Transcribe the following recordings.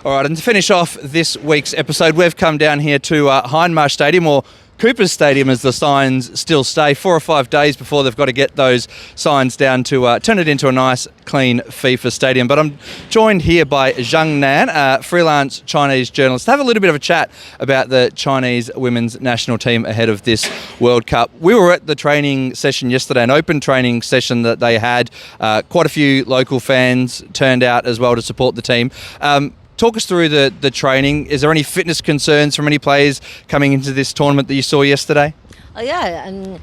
All right, and to finish off this week's episode, we've come down here to Hindmarsh Stadium, or Cooper's Stadium as the signs still stay, 4 or 5 days before they've got to get those signs down to turn it into a nice, clean FIFA stadium. But I'm joined here by Zhang Nan, a freelance Chinese journalist, to have a little bit of a chat about the Chinese women's national team ahead of this World Cup. We were at the training session yesterday, an open training session that they had. Quite a few local fans turned out as well to support the team. Talk us through the training. Is there any fitness concerns from any players coming into this tournament that you saw yesterday? The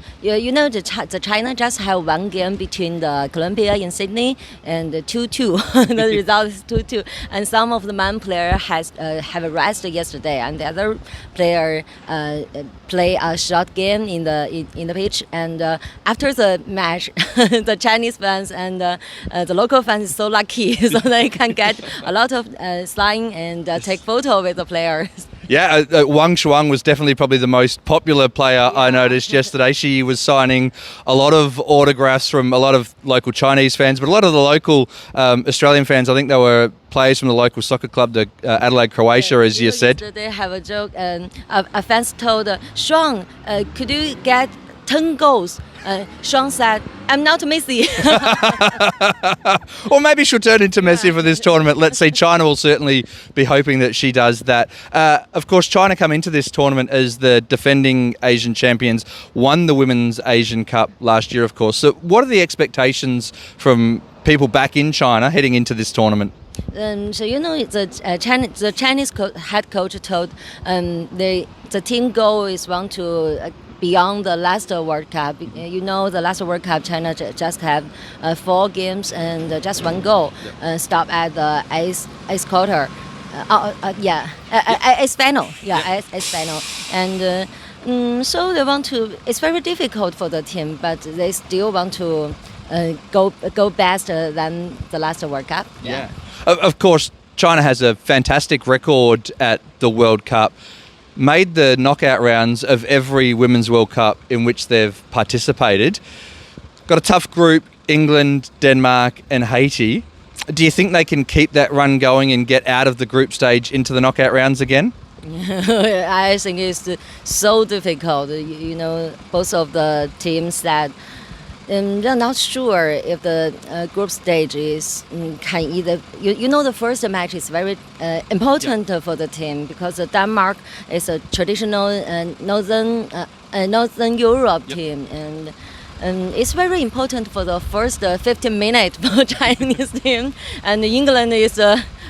China just have one game between the Colombia in Sydney and 2-2. The result is 2-2. And some of the man player have a rest yesterday, and the other player play a short game in the pitch. And after the match, the Chinese fans and the local fans is so lucky, so they can get a lot of sign and take photo with the players. Yeah, Wang Shuang was definitely probably the most popular player I noticed yesterday. She was signing a lot of autographs from a lot of local Chinese fans, but a lot of the local Australian fans. I think there were players from the local soccer club, the Adelaide, Croatia, as you said. They have a joke, and a fan told Shuang, could you get 10 goals? Shuang said, I'm not Messi. Or maybe she'll turn into Messi for this tournament. Let's see. China will certainly be hoping that she does that. Of course, China come into this tournament as the defending Asian champions, won the Women's Asian Cup last year, of course. So what are the expectations from people back in China heading into this tournament? The Chinese head coach told the team goal is want to beyond the last World Cup. The last World Cup, China just have 4 games and just 1 goal. Stop at the eighth quarter. Eighth final. Eighth final. And so they want to. It's very difficult for the team, but they still want to go best than the last World Cup. Yeah. Of course, China has a fantastic record at the World Cup. Made the knockout rounds of every Women's World Cup in which they've participated. Got a tough group, England, Denmark and Haiti. Do you think they can keep that run going and get out of the group stage into the knockout rounds again? I think it's so difficult. Both of the teams that they're not sure if the group stage is can either. The first match is very important for the team because Denmark is a traditional Northern Europe team, and it's very important for the first 15 minutes for Chinese team, and England is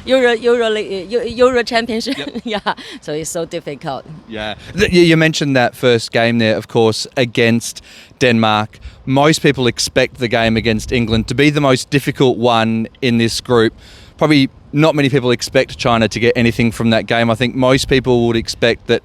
Euro Championship. Yep. So it's so difficult. Yeah, you mentioned that first game there, of course, against Denmark. Most people expect the game against England to be the most difficult one in this group. Probably not many people expect China to get anything from that game. I think most people would expect that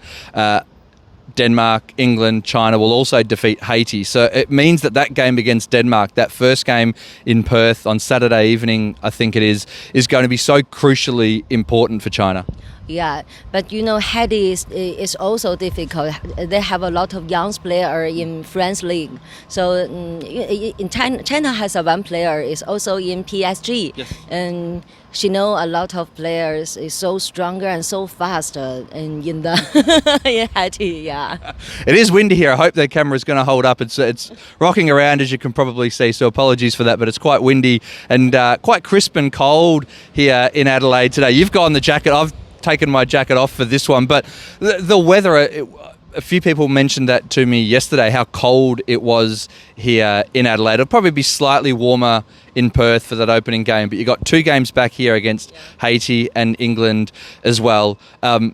Denmark, England, China will also defeat Haiti. So it means that game against Denmark, that first game in Perth on Saturday evening, I think it is going to be so crucially important for China. Yeah, but Haiti is also difficult. They have a lot of young players in French league. So in China has one player is also in PSG. Yes. And she know a lot of players is so stronger and so fast in in Haiti. Yeah. It is windy here. I hope the camera is going to hold up. It's rocking around, as you can probably see. So apologies for that, but it's quite windy and quite crisp and cold here in Adelaide today. You've got on the jacket. I've taken my jacket off for this one, but the weather, a few people mentioned that to me yesterday, how cold it was here in Adelaide. It'll probably be slightly warmer in Perth for that opening game, but you got 2 games back here against Haiti and England as well.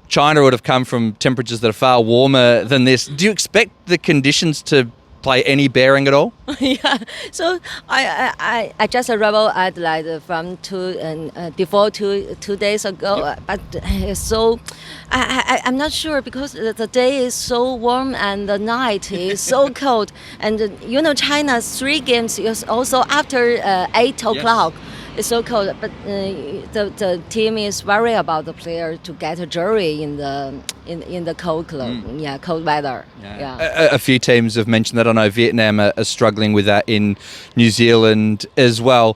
China would have come from temperatures that are far warmer than this. Do you expect the conditions to play any bearing at all? Yeah. So I just arrived at Adelaide from before two days ago. Yep. But so I'm not sure because the day is so warm and the night is so cold. And China's 3 games is also after 8 o'clock. Yes. It's so cold, but the team is worried about the player to get a jury in the cold cold weather. Yeah. A few teams have mentioned that. I know Vietnam are struggling with that in New Zealand as well.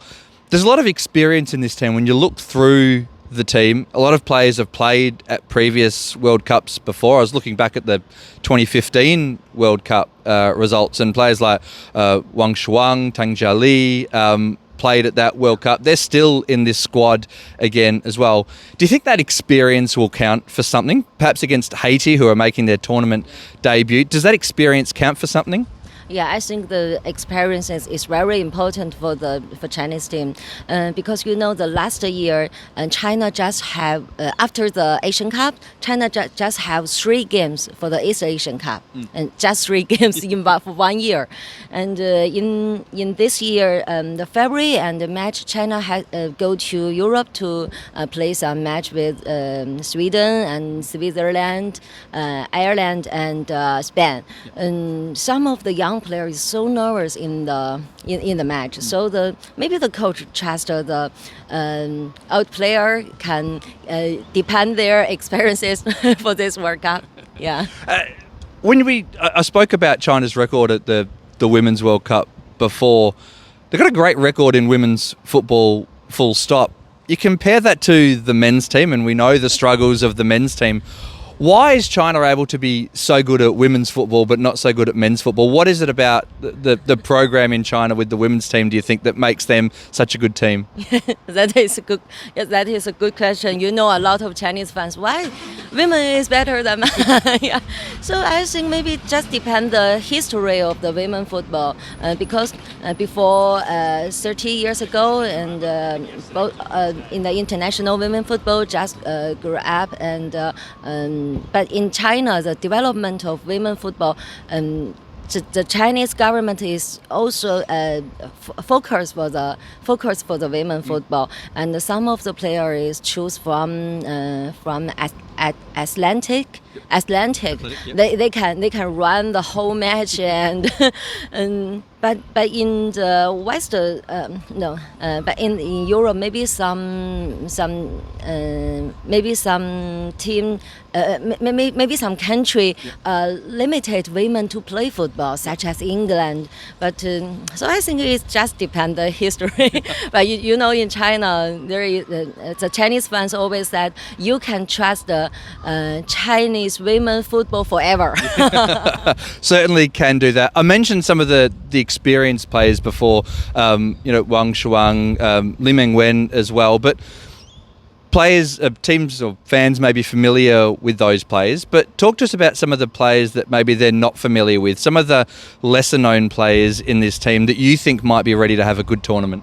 There's a lot of experience in this team. When you look through the team. A lot of players have played at previous World Cups before. I was looking back at the 2015 World Cup results, and players like Wang Shuang, Tang Jiali played at that World Cup. They're still in this squad again as well. Do you think that experience will count for something? Perhaps against Haiti, who are making their tournament debut. Does that experience count for something? Yeah, I think the experience is very important for Chinese team, because the last year China just have after the Asian Cup, China just have 3 games for the East Asian Cup, and just 3 games in for 1 year, and in this year the February and the match China had go to Europe to play some match with Sweden and Switzerland, Ireland and Spain, and some of the young player is so nervous in the match. So maybe the coach trusts the old player can depend their experiences for this World Cup. Yeah. I spoke about China's record at the Women's World Cup before. They've got a great record in women's football, full stop. You compare that to the men's team, and we know the struggles of the men's team. Why is China able to be so good at women's football but not so good at men's football? What is it about the program in China with the women's team, do you think, that makes them such a good team? That is a good. Yes, that is a good question. A lot of Chinese fans, why women is better than men? Yeah. So I think maybe it just depends the history of the women football, because before 30 years ago, and both in the international women football just grew up, and but in China, the development of women football, the Chinese government is also focus for the women football, and some of the players choose from Atlantic. Yep. They can run the whole match, and but in the West, no, but in Europe maybe some team, maybe some country limited women to play football, such as England. But so I think it just depends the history. But in China, there is the Chinese fans always said you can trust the Chinese women football forever. Certainly can do that. I mentioned some of the experienced players before, Wang Shuang, Li Mengwen as well, but players, teams or fans may be familiar with those players, but talk to us about some of the players that maybe they're not familiar with, some of the lesser known players in this team that you think might be ready to have a good tournament.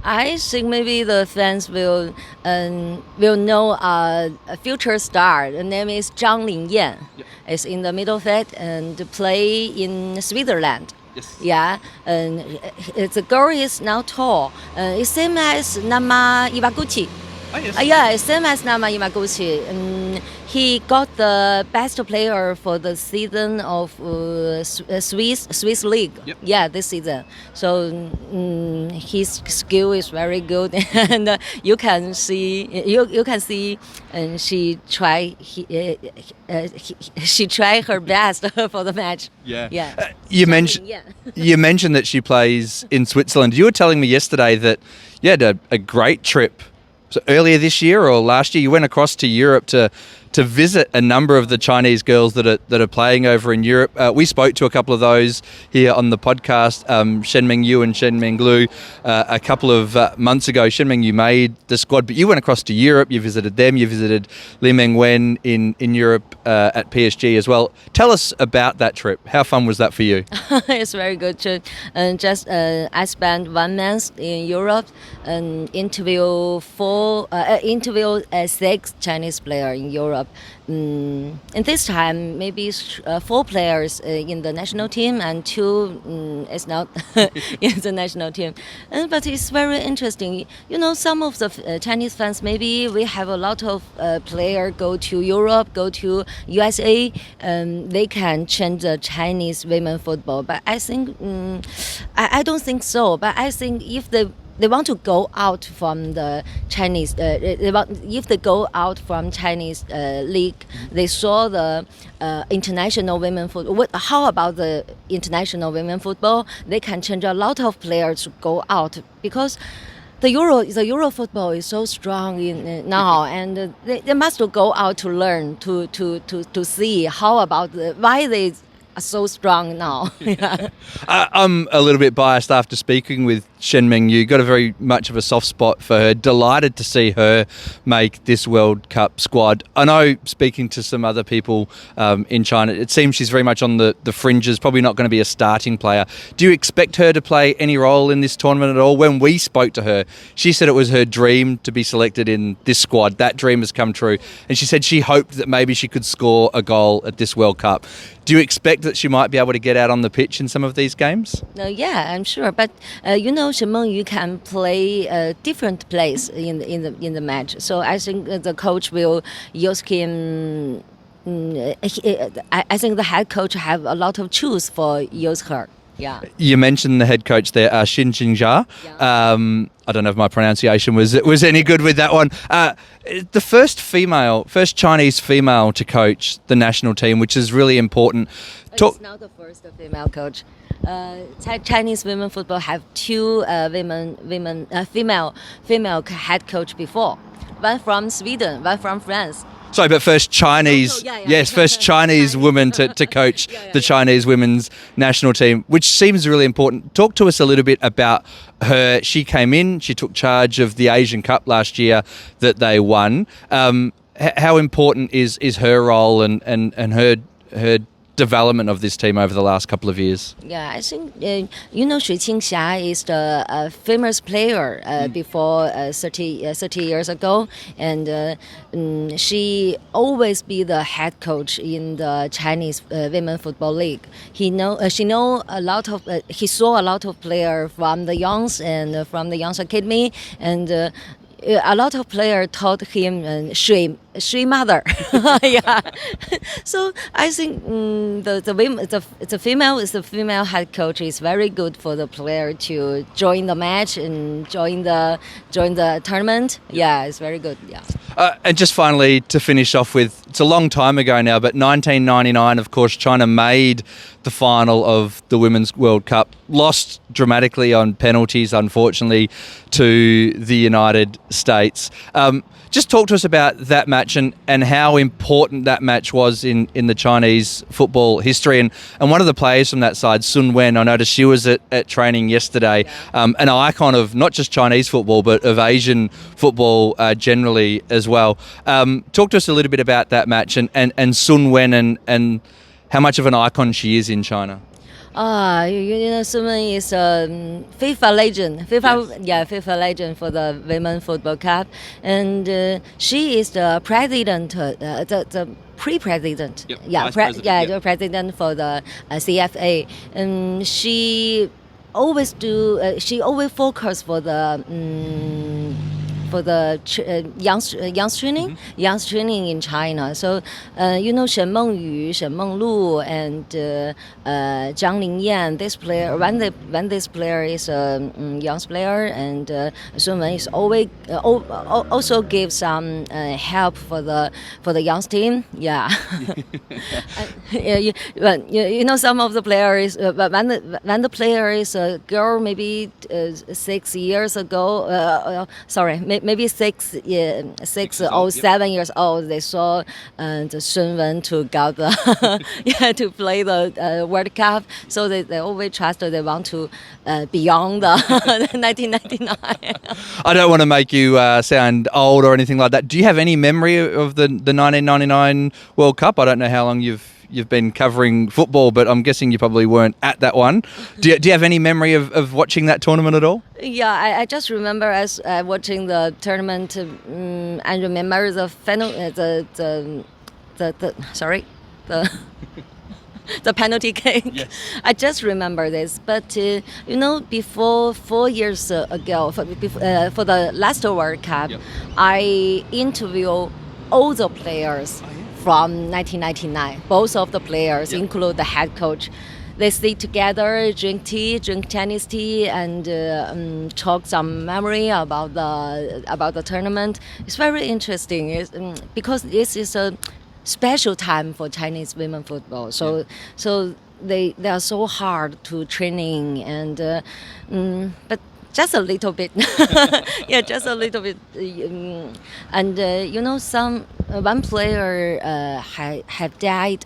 I think maybe the fans will know a future star. The name is Zhang Nan. Yep. It's in the middle field and play in Switzerland. Yes. Yeah, and the girl is now tall. It's same as Nama Iwaguchi. Oh, yes. Yeah, same as Nama Iwaguchi. He got the best player for the season of Swiss League. Yep. Yeah, this season. So his skill is very good, and you can see, and she tried her best for the match. Yeah. Yeah. You mentioned that she plays in Switzerland. You were telling me yesterday that you had a great trip. So earlier this year or last year, you went across to Europe to visit a number of the Chinese girls that are playing over in Europe. We spoke to a couple of those here on the podcast, Shen Mingyu and Shen Minglu, a couple of months ago. Shen Mingyu made the squad, but you went across to Europe. You visited them. You visited Li Mengwen in Europe at PSG as well. Tell us about that trip. How fun was that for you? It's very good trip. And just I spent 1 month in Europe and interview 6 Chinese players in Europe. And this time, maybe 4 players in the national team and 2 is not in the national team. But it's very interesting. Some of the Chinese fans, maybe we have a lot of players go to Europe, go to USA, they can change the Chinese women football. But I think, I don't think so. But I think if they want to go out from the Chinese. If they go out from Chinese league, they saw the international women football. How about the international women football? They can change a lot of players to go out because the Euro football is so strong in now, and they must go out to learn to see how about why they are so strong now. Yeah. I'm a little bit biased after speaking with Shen Mengyu. Got a very much of a soft spot for her. Delighted to see her make this World Cup squad. I know, speaking to some other people in China, it seems she's very much on the fringes, probably not going to be a starting player. Do you expect her to play any role in this tournament at all? When we spoke to her, she said it was her dream to be selected in this squad. That dream has come true. And she said she hoped that maybe she could score a goal at this World Cup. Do you expect that she might be able to get out on the pitch in some of these games? Yeah, I'm sure. But Shen Mengyu can play different plays in the match. So I think the coach will use him. I think the head coach have a lot of choose for use her. Yeah. You mentioned the head coach there, Xin Jingjia. Yeah. I don't know if my pronunciation was any good with that one. The first Chinese female to coach the national team, which is really important. It's not the first female coach. Chinese women football have two female head coach before. One from Sweden, one from France. Sorry, but first Chinese, yes, first Chinese woman to coach the Chinese women's national team, which seems really important. Talk to us a little bit about her. She came in, she took charge of the Asian Cup last year that they won. How important is her role and her development of this team over the last couple of years? Yeah, I think Shui Qingxia is the famous player before 30 years ago, and she always be the head coach in the Chinese women football league. He saw a lot of players from the youngs and from the youngs academy, and a lot of players taught him Shui mother. Yeah. So I think the female head coach is very good for the player to join the match and join the tournament. Yeah, it's very good. Yeah. And just finally, to finish off with, it's a long time ago now, but 1999, of course, China made the final of the Women's World Cup, lost dramatically on penalties, unfortunately, to the United States. Just talk to us about that match and how important that match was in the Chinese football history. And one of the players from that side, Sun Wen, I noticed she was at training yesterday, an icon of not just Chinese football, but of Asian football generally as well. Talk to us a little bit about that match and Sun Wen and how much of an icon she is in China. Sun Wen is a FIFA legend. FIFA legend for the Women's Football Cup, and she is the president, the pre-president. Yep. The president for the CFA, and she always focus for the young training in China. So Shen Mengyu, Shen Menglu, and Zhang Nan. This player, when this player is a young player, and Sun Wen is always also give some help for the young team. Yeah. Some of the players, when the player is a girl, maybe 6 years ago. Maybe 6 or 7 years old, they saw the Sun Wen to get to play the World Cup. So they always trust they want to beyond the 1999. I don't want to make you sound old or anything like that. Do you have any memory of the 1999 World Cup? I don't know how long you've been covering football, but I'm guessing you probably weren't at that one. Do you have any memory of watching that tournament at all? Yeah, I just remember as watching the tournament. I remember the final, the penalty kick. Yes. I just remember this, but before 4 years ago, for the last World Cup, yep, I interviewed all the players from 1999. Both of the players, yep, include the head coach. They sit together, drink Chinese tea, and talk some memory about the tournament. It's very interesting, because this is a special time for Chinese women football. So they are so hard to training, and but just a little bit. Yeah, just a little bit. And some one player have died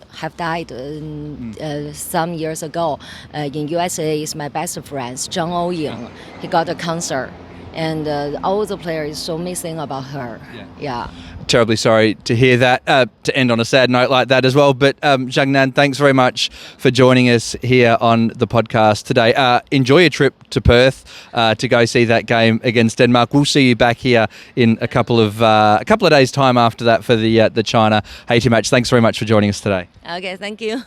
some years ago in USA. Is my best friend Zhang Nan. He got a cancer, and all the players so missing about her. Yeah. Terribly sorry to hear that, to end on a sad note like that as well. But Zhang Nan, thanks very much for joining us here on the podcast today. Enjoy your trip to Perth to go see that game against Denmark. We'll see you back here in a couple of days' time after that for the China Haiti match. Thanks very much for joining us today. Okay, thank you.